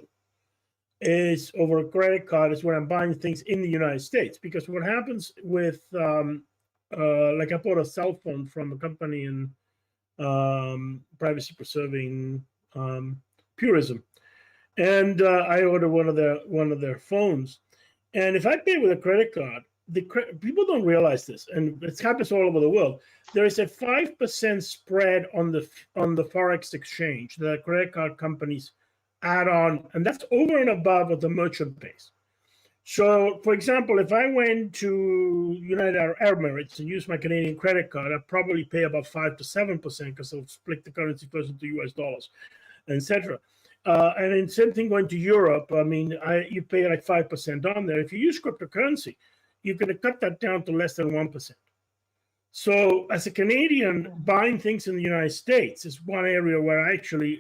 is over a credit card, is when I'm buying things in the United States. Because what happens with, like I bought a cell phone from a company in privacy preserving purism, and I ordered one of their phones, and if I pay with a credit card, people don't realize this, and it happens all over the world. There is a 5% spread on the forex exchange that credit card companies add on, and that's over and above what the merchant pays. So, for example, if I went to United Arab Emirates and used my Canadian credit card, I'd probably pay about 5 to 7% because they'll split the currency first into US dollars, etc. And then same thing going to Europe. I mean, you pay like 5% on there. If you use cryptocurrency, you're going to cut that down to less than 1%. So as a Canadian, buying things in the United States is one area where actually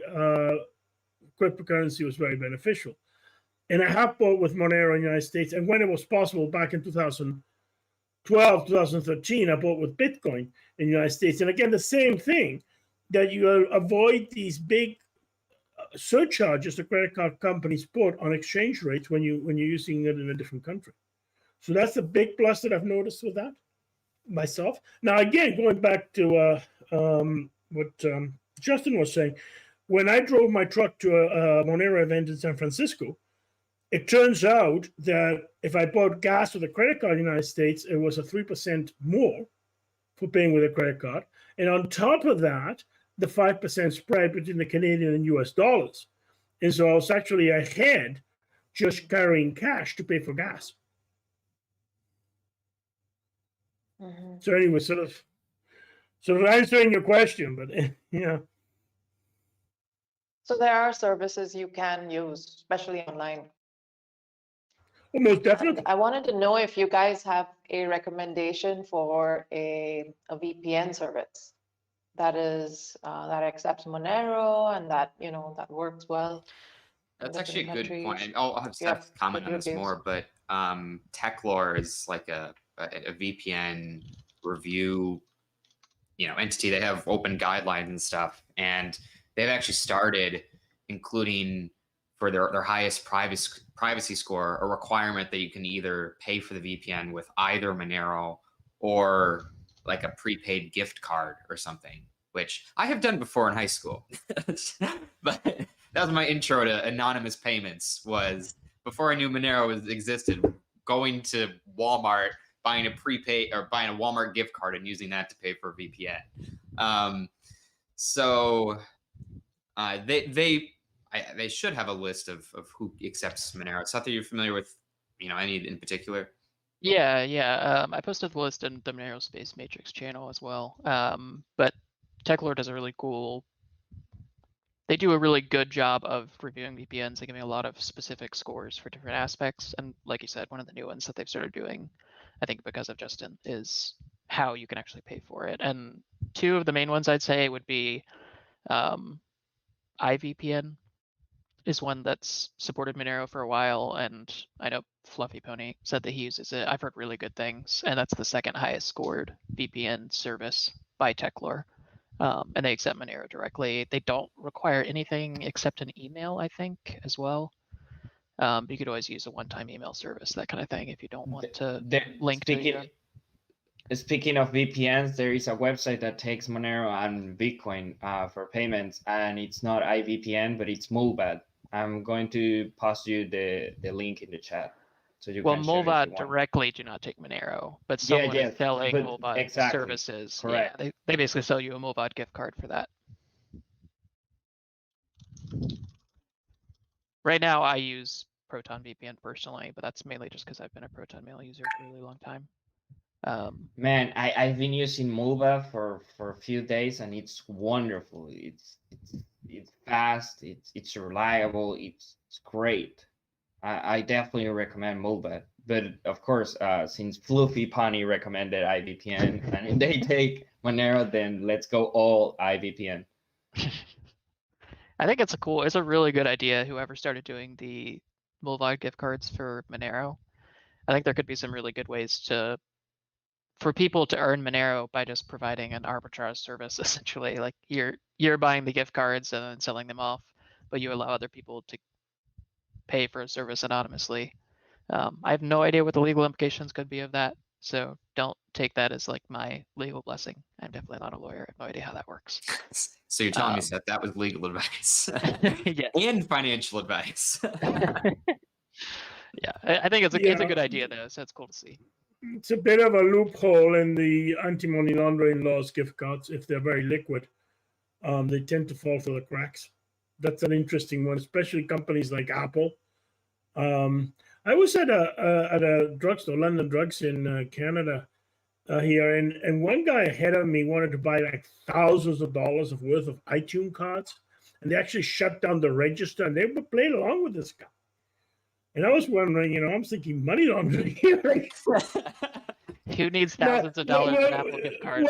cryptocurrency was very beneficial. And I have bought with Monero in the United States. And when it was possible back in 2012, 2013, I bought with Bitcoin in the United States. And again, the same thing, that you avoid these big surcharges the credit card companies put on exchange rates when you're using it in a different country. So that's a big plus that I've noticed with that myself. Now, again, going back to what Justin was saying, when I drove my truck to a Monero event in San Francisco, it turns out that if I bought gas with a credit card in the United States, it was a 3% more for paying with a credit card. And on top of that, the 5% spread between the Canadian and US dollars. And so I was actually ahead just carrying cash to pay for gas. Mhm. So anyway, sort of answering your question, but yeah. So there are services you can use, especially online. Almost And definitely. I wanted to know if you guys have a recommendation for a VPN service that is that accepts Monero and that that works well. in That's actually a different good point. countries. And I'll have Do you have Seth comment good on this reviews? more, but Techlore is like a VPN review, entity. They have open guidelines and stuff, and they've actually started including for their highest privacy score a requirement that you can either pay for the VPN with either Monero or like a prepaid gift card or something, which I have done before in high school. But that was my intro to anonymous payments. Was before I knew Monero existed, going to Walmart, buying a prepaid or buying a Walmart gift card and using that to pay for a VPN. So they should have a list of who accepts Monero. It's not that you're familiar with, any in particular. Yeah. I posted the list in the Monero Space Matrix channel as well. But Techlore does a really cool. They do a really good job of reviewing VPNs and giving a lot of specific scores for different aspects. And like you said, one of the new ones that they've started doing, I think because of Justin, is how you can actually pay for it. And two of the main ones I'd say would be iVPN is one that's supported Monero for a while, and I know Fluffy Pony said that he uses it. I've heard really good things, and that's the second highest scored VPN service by Techlore. And they accept Monero directly. They don't require anything except an email, I think, as well. You could always use a one-time email service, that kind of thing, if you don't want to link to your. Speaking of VPNs, there is a website that takes Monero and Bitcoin for payments, and it's not iVPN, but it's Mullvad. I'm going to post you the link in the chat. So you Well, can share if you Mullvad want. directly do not take Monero, but someone is selling but Mullvad exactly, services. correct. Yeah, they basically sell you a Mullvad gift card for that. Right now, I use Proton VPN personally, but that's mainly just because I've been a Proton Mail user for a really long time. Man, I've been using Mullvad for a few days, and it's wonderful. It's fast. It's reliable. It's great. I definitely recommend Mullvad. But of course, since Fluffy Pony recommended iVPN and they take Monero, then let's go all iVPN. I think it's a really good idea. Whoever started doing the Mullvad gift cards for Monero, I think there could be some really good ways for people to earn Monero by just providing an arbitrage service. Essentially, like you're buying the gift cards and then selling them off, but you allow other people to pay for a service anonymously. I have no idea what the legal implications could be of that, so don't take that as like my legal blessing. I'm definitely not a lawyer. I have no idea how that works. So you're telling me, Seth, that was legal advice Yeah. and financial advice. Yeah, I think it's a good idea though, so it's cool to see. It's a bit of a loophole in the anti-money laundering laws, gift cards. If they're very liquid, they tend to fall through the cracks. That's an interesting one, especially companies like Apple. I was at a drugstore, London Drugs in Canada here, and one guy ahead of me wanted to buy like thousands of dollars worth of iTunes cards, and they actually shut down the register, and they were playing along with this guy. And I was wondering, I'm thinking money laundering here. Who needs thousands of dollars in Apple gift cards?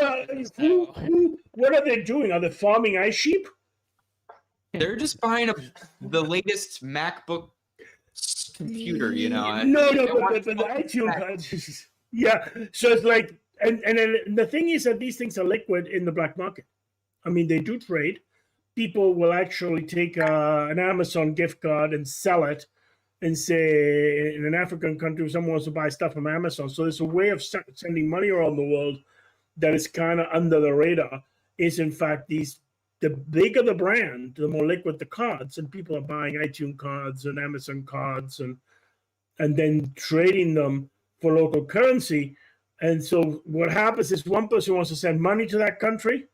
What are they doing? Are they farming ice sheep? They're just buying the latest MacBook computer, No, but the iTunes cards. Yeah, so it's like, and the thing is that these things are liquid in the black market. I mean, they do trade. People will actually take an Amazon gift card and sell it, and say in an African country, someone wants to buy stuff from Amazon. So there's a way of sending money around the world that is kind of under the radar. Is in fact the bigger the brand, the more liquid the cards, and people are buying iTunes cards and Amazon cards and then trading them for local currency. And so what happens is one person wants to send money to that country,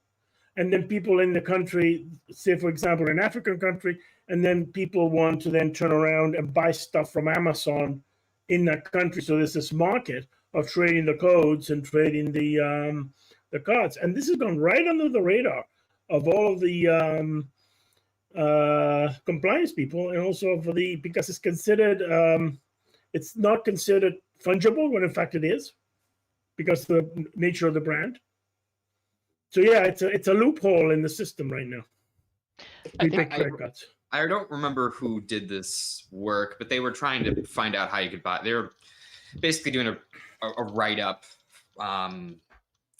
and then people in the country, say for example, an African country, and then people want to then turn around and buy stuff from Amazon in that country. So there's this market of trading the codes and trading the cards, and this has gone right under the radar of all of the compliance people, and also for because it's considered it's not considered fungible when in fact it is, because of the nature of the brand. So yeah, it's a loophole in the system right now. Prepaid credit cards. I don't remember who did this work, but they were trying to find out how you could buy. They were basically doing a write-up on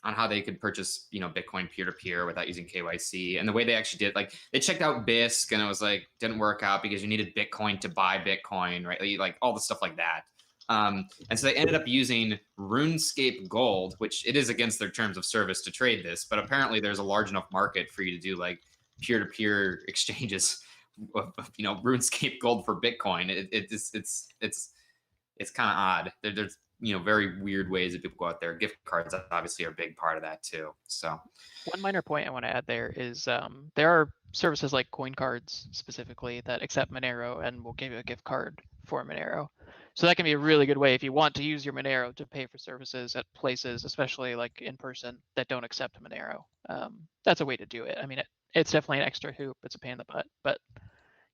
how they could purchase, Bitcoin peer-to-peer without using KYC. And the way they actually did, like, they checked out BISC, and it was like, didn't work out because you needed Bitcoin to buy Bitcoin, right? Like all the stuff like that. And so they ended up using RuneScape Gold, which it is against their terms of service to trade this, but apparently there's a large enough market for you to do like peer-to-peer exchanges of, RuneScape Gold for Bitcoin. It's kind of odd. There's very weird ways that people go out there. Gift cards obviously are a big part of that too. So one minor point I want to add there is there are services like coin cards specifically that accept Monero and will give you a gift card for Monero. So that can be a really good way if you want to use your Monero to pay for services at places, especially like in person, that don't accept Monero. That's a way to do it. I mean, it's definitely an extra hoop. It's a pain in the butt, but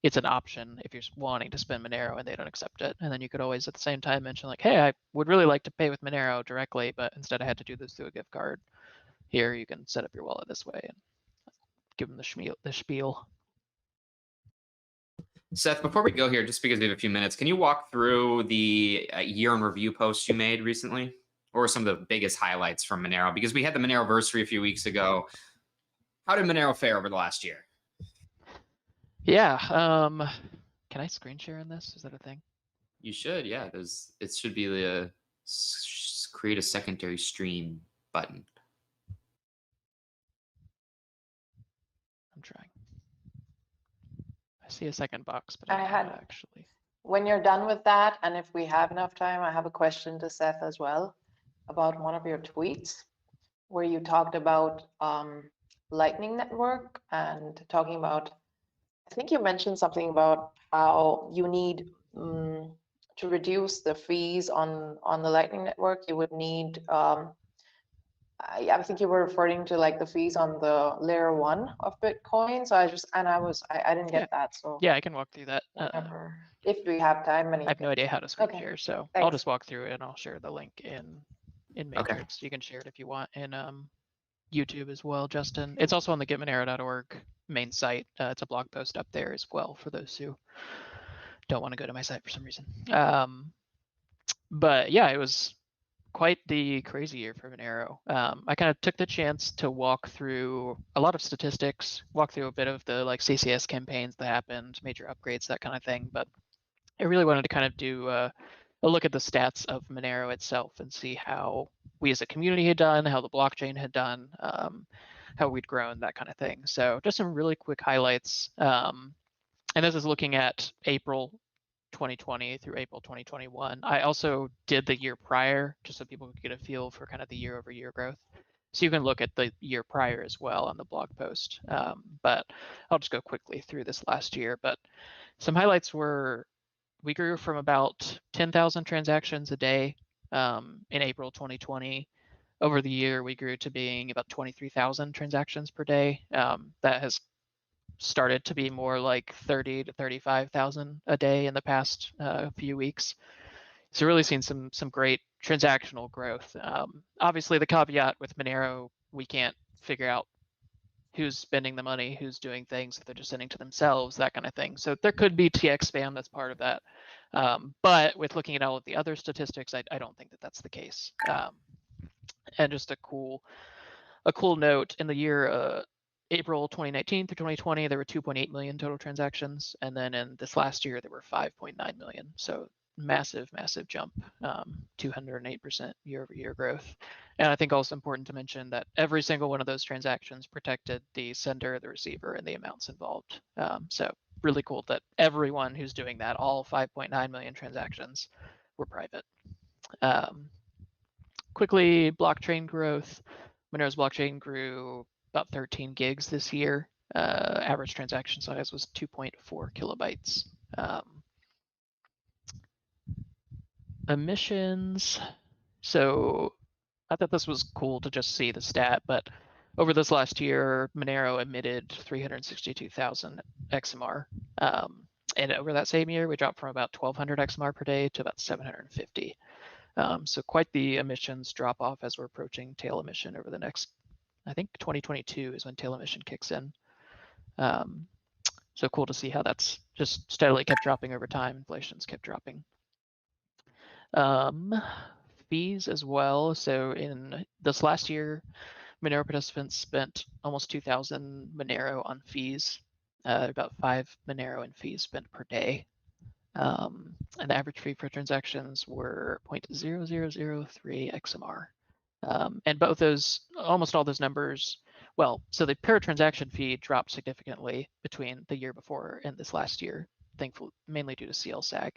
it's an option if you're wanting to spend Monero and they don't accept it. And then you could always at the same time mention like, hey, I would really like to pay with Monero directly, but instead I had to do this through a gift card. Here, you can set up your wallet this way and give them the spiel. Seth, before we go here, just because we have a few minutes, can you walk through the year in review posts you made recently, or some of the biggest highlights from Monero? Because we had the Monero-versary a few weeks ago. How did Monero fare over the last year? Yeah. Can I screen share in this? Is that a thing? You should. Yeah. It should be the create a secondary stream button. I'm trying. I see a second box, but I had- actually. When you're done with that, and if we have enough time, I have a question to Seth as well about one of your tweets where you talked about Lightning Network and talking about, I think you mentioned something about how you need to reduce the fees on the Lightning Network. You would need, I think you were referring to like the fees on the layer 1 of Bitcoin. So I didn't get that. So yeah, I can walk through that. whenever, if we have time. I have no idea how to screen Okay, share, so I'll thanks. just walk through it and I'll share the link in Matrix. Okay. You can share it if you want in YouTube as well, Justin. It's also on the getmonero.org main site. It's a blog post up there as well for those who don't want to go to my site for some reason. But yeah, it was quite the crazy year for Monero. I kind of took the chance to walk through a lot of statistics, walk through a bit of the like CCS campaigns that happened, major upgrades, that kind of thing. But I really wanted to kind of do a look at the stats of Monero itself and see how we as a community had done, how the blockchain had done, how we'd grown, that kind of thing. So just some really quick highlights. And this is looking at April 2020 through April 2021. I also did the year prior, just so people could get a feel for kind of the year over year growth. So you can look at the year prior as well on the blog post. But I'll just go quickly through this last year. But some highlights were, we grew from about 10,000 transactions a day in April 2020. Over the year, we grew to being about 23,000 transactions per day. That has started to be more like 30 to 35,000 a day in the past few weeks. So really seen some great transactional growth. Obviously, the caveat with Monero, we can't figure out who's spending the money, who's doing things, if they're just sending to themselves, that kind of thing. So there could be TX spam that's part of that. But with looking at all of the other statistics, I don't think that that's the case. And just a cool note, in the year April 2019 through 2020, there were 2.8 million total transactions. And then in this last year, there were 5.9 million. So massive jump, 208% year over year growth. And I think also important to mention that every single one of those transactions protected the sender, the receiver, and the amounts involved. So really cool that everyone who's doing that, all 5.9 million transactions, were private. quickly, blockchain growth. Monero's blockchain grew about 13 gigs this year. Average transaction size was 2.4 kilobytes. Emissions. So I thought this was cool to just see the stat, but over this last year, Monero emitted 362,000 XMR. And over that same year, we dropped from about 1,200 XMR per day to about 750. So quite the emissions drop off as we're approaching tail emission over the next, I think 2022 is when tail emission kicks in. So cool to see how that's just steadily kept dropping over time. Inflation's kept dropping. Fees as well. So in this last year, Monero participants spent almost 2,000 Monero on fees, about 5 Monero in fees spent per day. And the average fee for transactions were 0.0003 XMR. And both those, almost all those numbers, well, so the per transaction fee dropped significantly between the year before and this last year, thankfully, mainly due to CL/SAG.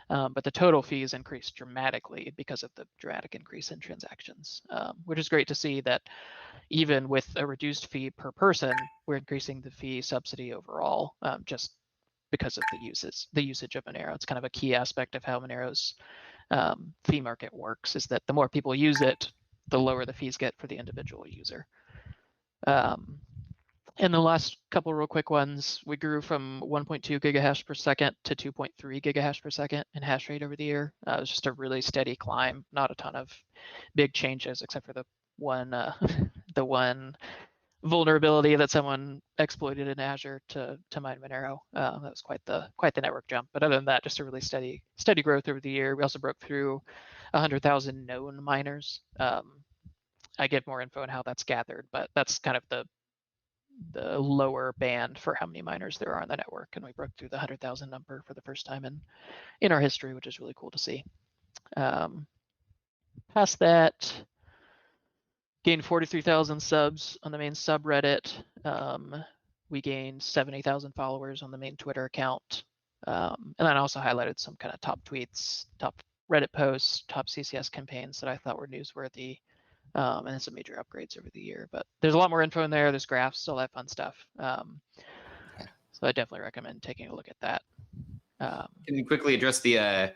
But the total fees increased dramatically because of the dramatic increase in transactions, which is great to see that even with a reduced fee per person, we're increasing the fee subsidy overall, just because of the usage of Monero. It's kind of a key aspect of how Monero's fee market works, is that the more people use it, the lower the fees get for the individual user. And the last couple real quick ones, we grew from 1.2 gigahash per second to 2.3 gigahash per second in hash rate over the year. It was just a really steady climb, not a ton of big changes except for the one vulnerability that someone exploited in Azure to mine Monero. That was quite the network jump. But other than that, just a really steady growth over the year. We also broke through 100,000 known miners. I give more info on how that's gathered, but that's kind of the lower band for how many miners there are on the network, and we broke through the 100,000 number for the first time in our history, which is really cool to see. Past that, gained 43,000 subs on the main subreddit. We gained 70,000 followers on the main Twitter account. And then I also highlighted some kind of top tweets, top Reddit posts, top CCS campaigns that I thought were newsworthy, and then some major upgrades over the year. But there's a lot more info in there. There's graphs, all that fun stuff. So I definitely recommend taking a look at that. Can you quickly address the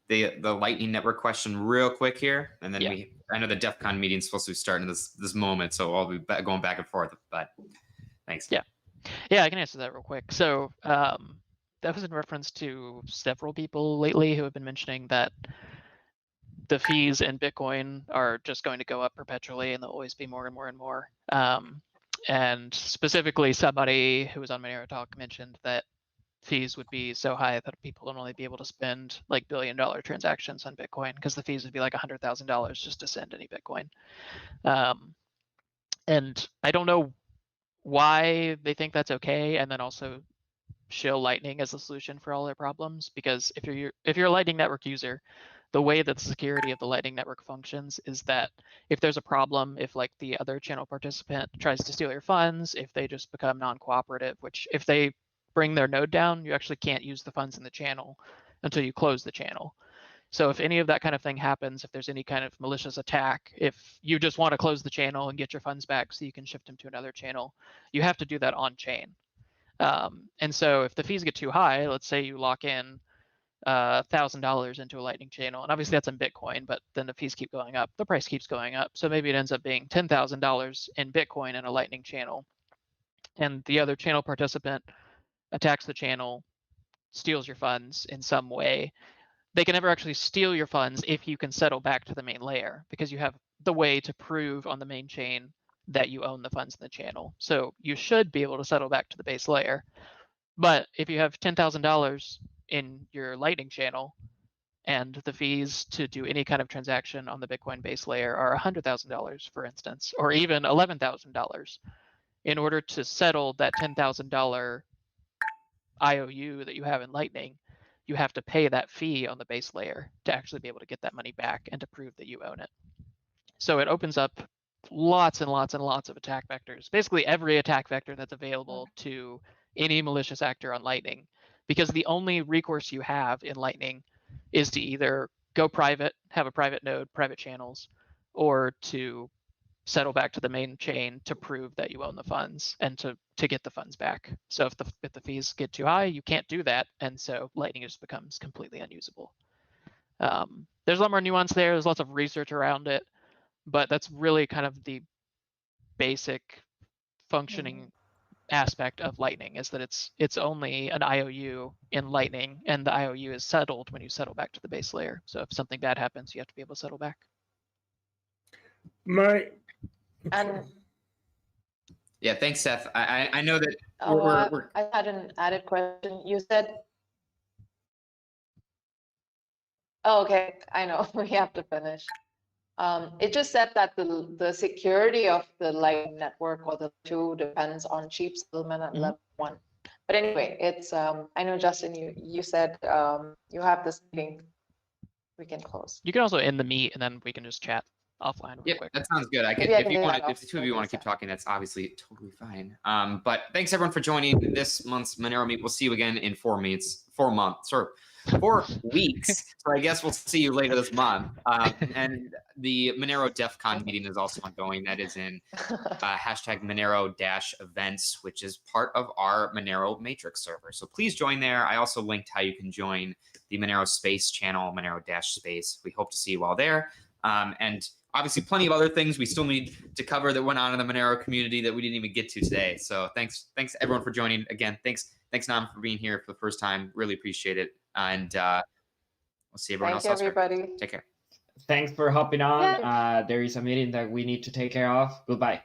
Lightning Network question real quick here, and then I know the Defcon meeting is supposed to be starting this moment, so I'll be going back and forth. But thanks. Yeah, I can answer that real quick. So that was in reference to several people lately who have been mentioning that the fees in Bitcoin are just going to go up perpetually, and there'll always be more and more and more. And specifically, somebody who was on Monero Talk mentioned that fees would be so high that people would only be able to spend like billion-dollar transactions on Bitcoin, because the fees would be like $100,000 just to send any Bitcoin. And I don't know why they think that's okay, and then also shill Lightning as a solution for all their problems. Because if you're a Lightning Network user, the way that the security of the Lightning Network functions is that if there's a problem, if like the other channel participant tries to steal your funds, if they just become non-cooperative, which if they bring their node down, you actually can't use the funds in the channel until you close the channel. So if any of that kind of thing happens, if there's any kind of malicious attack, if you just want to close the channel and get your funds back so you can shift them to another channel, you have to do that on chain. And so if the fees get too high, let's say you lock in $1,000 into a Lightning channel, and obviously that's in Bitcoin, but then the fees keep going up, the price keeps going up. So maybe it ends up being $10,000 in Bitcoin in a Lightning channel, and the other channel participant attacks the channel, steals your funds in some way. They can never actually steal your funds if you can settle back to the main layer, because you have the way to prove on the main chain that you own the funds in the channel. So you should be able to settle back to the base layer. But if you have $10,000 in your Lightning channel and the fees to do any kind of transaction on the Bitcoin base layer are $100,000, for instance, or even $11,000, in order to settle that $10,000 IOU that you have in Lightning, you have to pay that fee on the base layer to actually be able to get that money back and to prove that you own it. So it opens up lots and lots and lots of attack vectors, basically every attack vector that's available to any malicious actor on Lightning, because the only recourse you have in Lightning is to either go private, have a private node, private channels, or to settle back to the main chain to prove that you own the funds and to get the funds back. So if the fees get too high, you can't do that, and so Lightning just becomes completely unusable. There's a lot more nuance there. There's lots of research around it, but that's really kind of the basic functioning aspect of Lightning, is that it's only an IOU in Lightning, and the IOU is settled when you settle back to the base layer. So if something bad happens, you have to be able to settle back. And Yeah, thanks, Seth. I know that I had an added question. You said, oh, okay, I know, we have to finish. It just said that the security of the Lightning network or the two depends on cheap settlement at level 1. But anyway, it's I know, Justin, you said you have this meeting. We can close. You can also end the meet, and then we can just chat offline real yeah, quick. that sounds good. I could, Maybe I if can you do want, that if the two of you want to keep after. talking, that's obviously totally fine. But thanks everyone for joining this month's Monero Meet. We'll see you again in 4 weeks. So I guess we'll see you later this month. And the Monero Defcon meeting is also ongoing. That is in hashtag Monero-events, which is part of our Monero Matrix server. So please join there. I also linked how you can join the Monero Space channel, Monero-Space. We hope to see you all there. And obviously plenty of other things we still need to cover that went on in the Monero community that we didn't even get to today. So thanks everyone for joining. Again, thanks Nam for being here for the first time. Really appreciate it. And we'll see everyone else elsewhere. Everybody. Take care. Thanks for hopping on. Yeah. There is a meeting that we need to take care of. Goodbye.